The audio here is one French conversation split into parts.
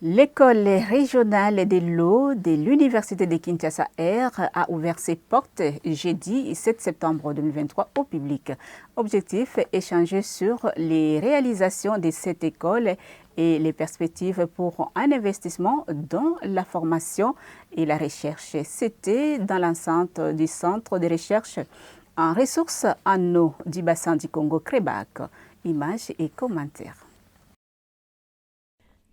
L'école régionale de l'eau de l'Université de Kinshasa Air a ouvert ses portes jeudi 7 septembre 2023 au public. Objectif, échanger sur les réalisations de cette école et les perspectives pour un investissement dans la formation et la recherche. C'était dans l'enceinte du Centre de recherche en ressources en eau du bassin du Congo Crébac. Images et commentaires.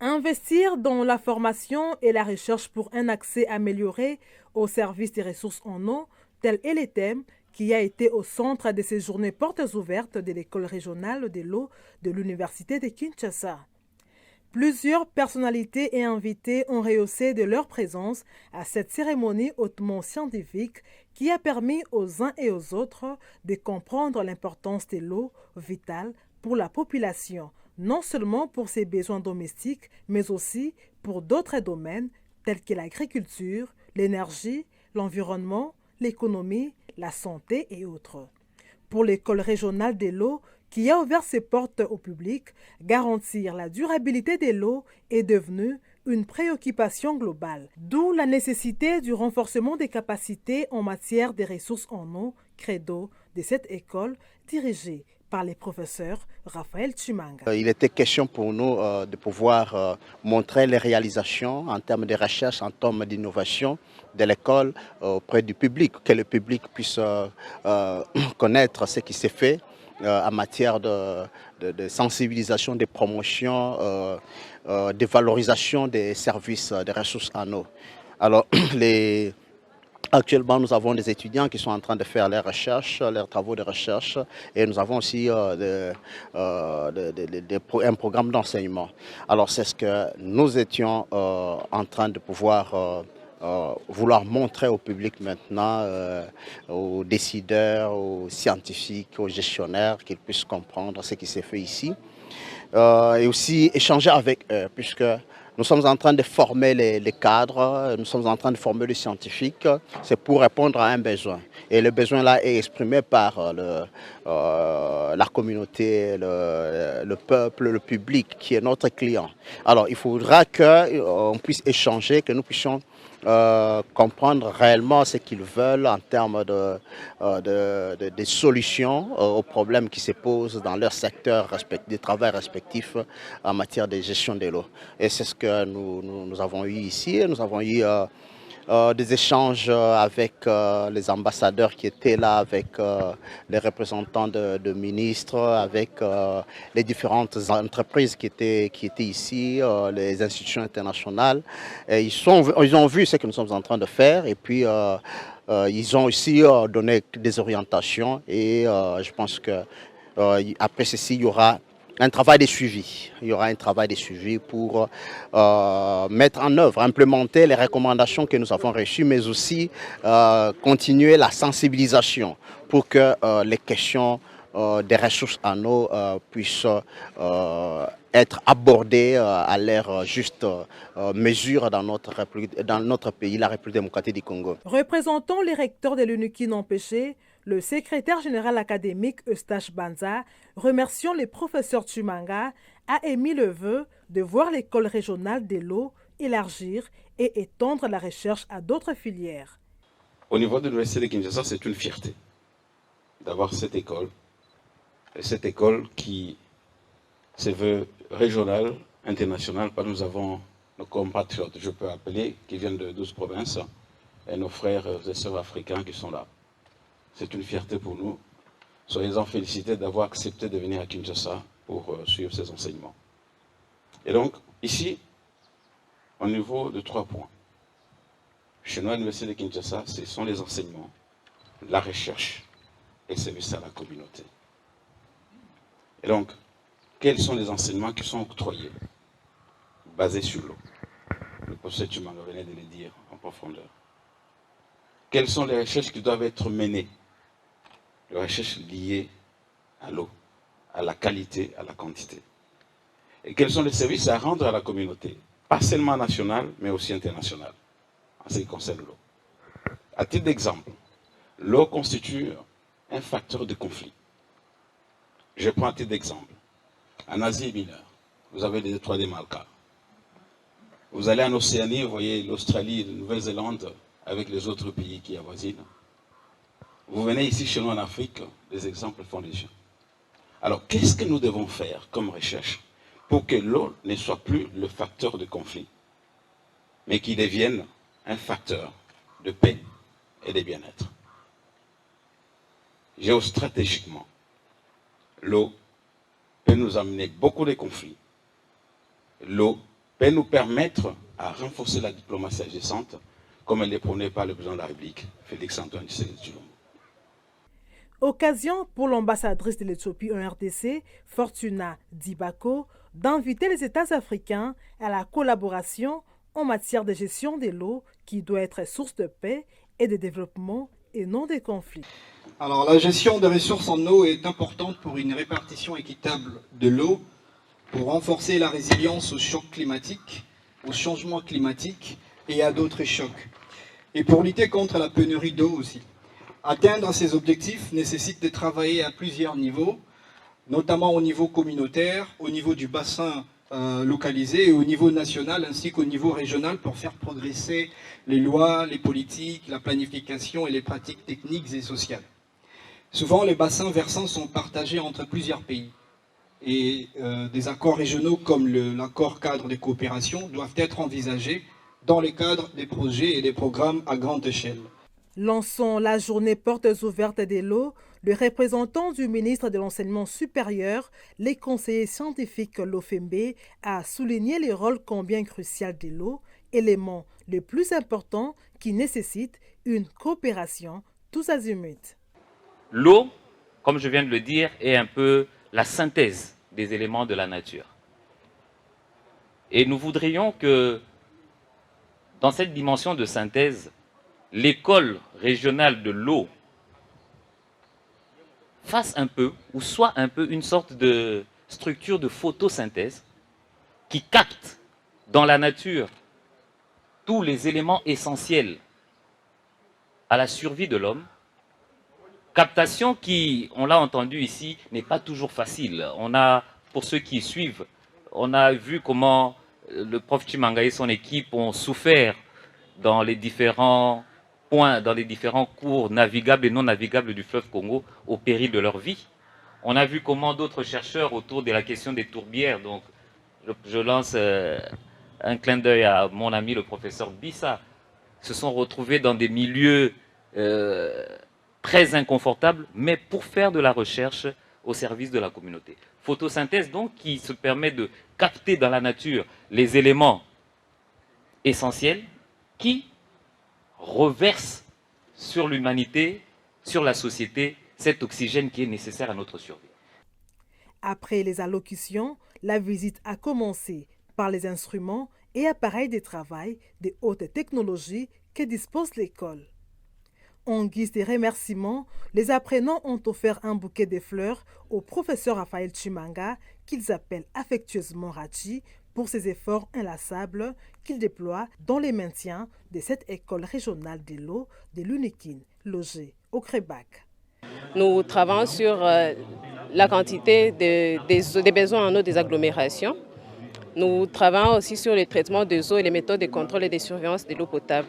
Investir dans la formation et la recherche pour un accès amélioré au service des ressources en eau, tel est le thème qui a été au centre de ces journées portes ouvertes de l'école régionale de l'eau de l'Université de Kinshasa. Plusieurs personnalités et invités ont rehaussé de leur présence à cette cérémonie hautement scientifique qui a permis aux uns et aux autres de comprendre l'importance de l'eau vitale pour la population, non seulement pour ses besoins domestiques, mais aussi pour d'autres domaines tels que l'agriculture, l'énergie, l'environnement, l'économie, la santé et autres. Pour l'école régionale de l'eau, qui a ouvert ses portes au public, garantir la durabilité de l'eau est devenu une préoccupation globale, d'où la nécessité du renforcement des capacités en matière de ressources en eau, credo de cette école dirigée par les professeurs Raphaël Chimanga. Il était question pour nous de pouvoir montrer les réalisations en termes de recherche, en termes d'innovation de l'école auprès du public, que le public puisse connaître ce qui s'est fait en matière de sensibilisation, de promotion, de valorisation des services de ressources en eau. Alors, actuellement, nous avons des étudiants qui sont en train de faire leurs recherches, leurs travaux de recherche, et nous avons aussi un programme d'enseignement. Alors, c'est ce que nous étions en train de pouvoir vouloir montrer au public maintenant, aux décideurs, aux scientifiques, aux gestionnaires, qu'ils puissent comprendre ce qui s'est fait ici. Et aussi échanger avec eux, puisque nous sommes en train de former les cadres, nous sommes en train de former les scientifiques, c'est pour répondre à un besoin. Et le besoin là est exprimé par la communauté, le peuple, le public qui est notre client. Alors il faudra qu'on puisse échanger, que nous puissions comprendre réellement ce qu'ils veulent en termes de solutions aux problèmes qui se posent dans leur secteur de travail respectif en matière de gestion de l'eau. Et c'est ce que nous avons eu ici. Nous avons eu des échanges avec les ambassadeurs qui étaient là, avec les représentants de ministres, avec les différentes entreprises qui étaient ici, les institutions internationales. Et ils ont vu ce que nous sommes en train de faire et puis ils ont aussi donné des orientations et je pense que après ceci, il y aura un travail de suivi. Il y aura un travail de suivi pour mettre en œuvre, implémenter les recommandations que nous avons reçues, mais aussi continuer la sensibilisation pour que les questions des ressources en eau puissent être abordées à leur juste mesure dans notre pays, la République démocratique du Congo. Représentant les recteurs de l'UNUKI non pêché, le secrétaire général académique Eustache Banza, remerciant les professeurs Chimanga, a émis le vœu de voir l'école régionale de l'eau élargir et étendre la recherche à d'autres filières. Au niveau de l'Université de Kinshasa, c'est une fierté d'avoir cette école. Et cette école qui se veut régionale, internationale, parce que nous avons nos compatriotes, je peux appeler, qui viennent de 12 provinces, et nos frères et sœurs africains qui sont là. C'est une fierté pour nous. Soyez-en félicités d'avoir accepté de venir à Kinshasa pour suivre ces enseignements. Et donc, ici, au niveau de 3 points. Chez nous, à l'Université de Kinshasa, ce sont les enseignements, la recherche et le service à la communauté. Et donc, quels sont les enseignements qui sont octroyés, basés sur l'eau? Le professeur Chimanga venait de le dire en profondeur. Quelles sont les recherches qui doivent être menées? Les recherches liées à l'eau, à la qualité, à la quantité. Et quels sont les services à rendre à la communauté, pas seulement nationale, mais aussi internationale, en ce qui concerne l'eau. À titre d'exemple, l'eau constitue un facteur de conflit. Je prends un titre d'exemple. En Asie mineure, vous avez les détroits des Malkas. Vous allez en Océanie, vous voyez l'Australie et la Nouvelle-Zélande avec les autres pays qui avoisinent. Vous venez ici chez nous en Afrique, les exemples font les yeux. Alors, qu'est-ce que nous devons faire comme recherche pour que l'eau ne soit plus le facteur de conflit, mais qu'il devienne un facteur de paix et de bien-être? Géostratégiquement, l'eau peut nous amener beaucoup de conflits. L'eau peut nous permettre à renforcer la diplomatie agissante, comme elle est prônée par le président de la République, Félix-Antoine Tshisekedi. Occasion pour l'ambassadrice de l'Éthiopie en RDC, Fortuna Dibako, d'inviter les États africains à la collaboration en matière de gestion de l'eau qui doit être source de paix et de développement et non de conflits. Alors la gestion des ressources en eau est importante pour une répartition équitable de l'eau, pour renforcer la résilience aux chocs climatiques, aux changements climatiques et à d'autres chocs. Et pour lutter contre la pénurie d'eau aussi. Atteindre ces objectifs nécessite de travailler à plusieurs niveaux, notamment au niveau communautaire, au niveau du bassin localisé et au niveau national ainsi qu'au niveau régional pour faire progresser les lois, les politiques, la planification et les pratiques techniques et sociales. Souvent, les bassins versants sont partagés entre plusieurs pays et des accords régionaux comme l'accord cadre de coopération doivent être envisagés dans le cadre des projets et des programmes à grande échelle. Lançant la journée portes ouvertes de l'eau, le représentant du ministre de l'Enseignement supérieur, les conseillers scientifiques l'OFMB, a souligné le rôle combien crucial de l'eau, élément le plus important qui nécessite une coopération tous azimuts. L'eau, comme je viens de le dire, est un peu la synthèse des éléments de la nature. Et nous voudrions que, dans cette dimension de synthèse, l'école régionale de l'eau fasse un peu, ou soit un peu, une sorte de structure de photosynthèse qui capte dans la nature tous les éléments essentiels à la survie de l'homme. Captation qui, on l'a entendu ici, n'est pas toujours facile. On a, pour ceux qui suivent, on a vu comment le prof Chimanga et son équipe ont souffert dans les différents points, dans les différents cours navigables et non navigables du fleuve Congo au péril de leur vie. On a vu comment d'autres chercheurs autour de la question des tourbières, donc je lance un clin d'œil à mon ami le professeur Bissa, se sont retrouvés dans des milieux très inconfortables, mais pour faire de la recherche au service de la communauté. Photosynthèse donc qui se permet de capter dans la nature les éléments essentiels qui reversent sur l'humanité, sur la société, cet oxygène qui est nécessaire à notre survie. Après les allocutions, la visite a commencé par les instruments et appareils de travail de haute technologie que dispose l'école. En guise de remerciement, les apprenants ont offert un bouquet de fleurs au professeur Raphaël Chimanga, qu'ils appellent affectueusement Rachi, pour ses efforts inlassables qu'il déploie dans le maintien de cette école régionale de l'eau de l'Unikine, logée au Crébac. Nous travaillons sur la quantité des besoins en eau des agglomérations. Nous travaillons aussi sur le traitement des eaux et les méthodes de contrôle et de surveillance de l'eau potable.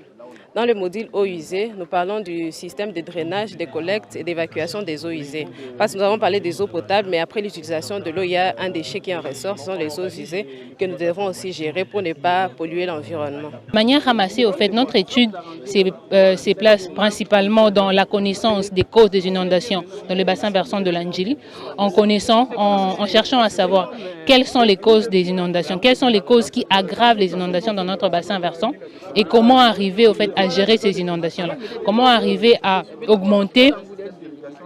Dans le module eau usée, nous parlons du système de drainage, de collecte et d'évacuation des eaux usées. Parce que nous avons parlé des eaux potables, mais après l'utilisation de l'eau, il y a un déchet qui en ressort, ce sont les eaux usées que nous devons aussi gérer pour ne pas polluer l'environnement. De manière ramassée, au fait, notre étude se place principalement dans la connaissance des causes des inondations dans le bassin versant de l'Andjili, en cherchant à savoir quelles sont les causes des inondations, quelles sont les causes qui aggravent les inondations dans notre bassin versant et comment arriver au fait à gérer ces inondations-là, comment arriver à augmenter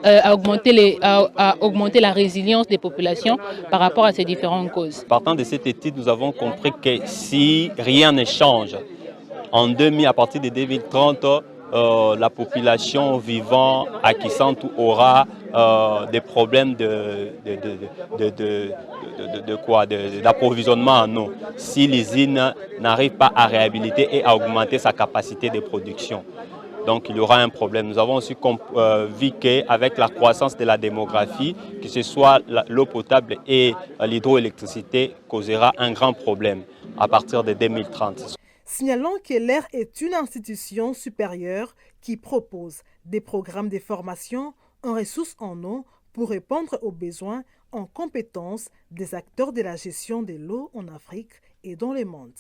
la résilience des populations par rapport à ces différentes causes. Partant de cette étude, nous avons compris que si rien ne change, à partir de 2030, la population vivant à Kisantu aura des problèmes d'approvisionnement en eau si l'usine n'arrive pas à réhabiliter et à augmenter sa capacité de production. donc il y aura un problème. Nous avons aussi vu qu'avec la croissance de la démographie, que ce soit l'eau potable et l'hydroélectricité causera un grand problème à partir de 2030. Signalons que l'ER est une institution supérieure qui propose des programmes de formation en ressources en eau pour répondre aux besoins en compétences des acteurs de la gestion de l'eau en Afrique et dans le monde.